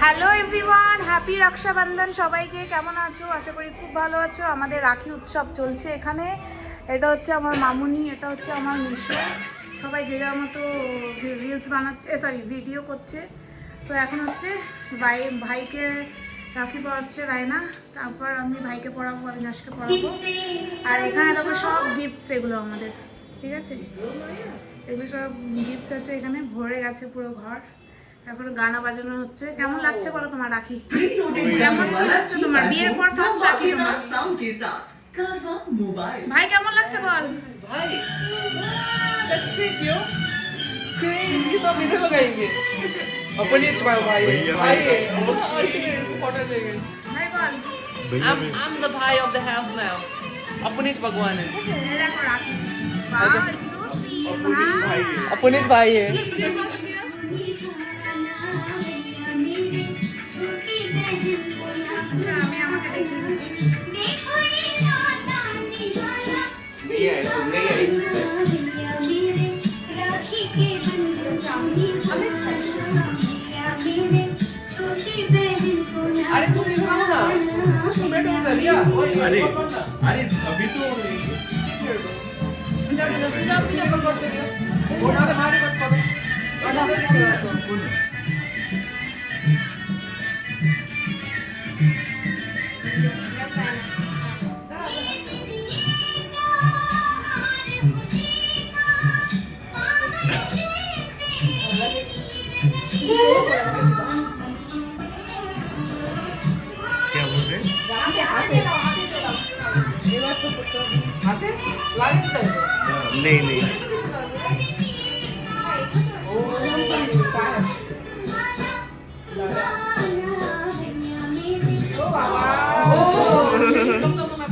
Hello everyone, happy Rakshabandhan সবাইকে। কেমন আছো? আশা করি খুব ভালো আছো। আমাদের রাখি উৎসব চলছে এখানে। এটা হচ্ছে আমার মামুনি, এটা হচ্ছে আমার মিশো। সবাই যে যার মতো রিলস বানাচ্ছে, সরি ভিডিও করছে। তো এখন হচ্ছে ভাইকে রাখি পরাচ্ছে রায়না, তারপর আমি ভাইকে পড়াবো, অবিনাশকে পড়াবো। আর এখানে দেখো সব গিফটস, এগুলো আমাদের, ঠিক আছে? এগুলো সব গিফটস আছে, এখানে ভরে গেছে পুরো ঘর। এখন গানা বাজানো হচ্ছে। কেমন লাগছে বলো তোমার রাখি? কেমন লাগছে তোমার বিয়ের পর ফার্স্ট রাখি তোমার? ভাই কেমন লাগছে বল? भाई let's see क्यों इसकी तो अभी लगाएंगे अपनी भाई भाई है फोटो लेंगे ভাই বল। I'm the भाई of the house now अपनी भगवान है এই দেখো রাখি। বাহ, ইটস সো সুইট ভাই। अपनी भाई है আচ্ছা, আমি আমাকে দেখিয়ে দিচ্ছি। नहीं है तुम नहीं आई अरे तुम इधर आओ ना तुम बैठो इधर रिया अरे अरे अभी तो जा पूजा करते रहियो वो ना हमारी मत करो क्या बोल रहे हाथे लागे तो नहीं नहीं Oh, come to my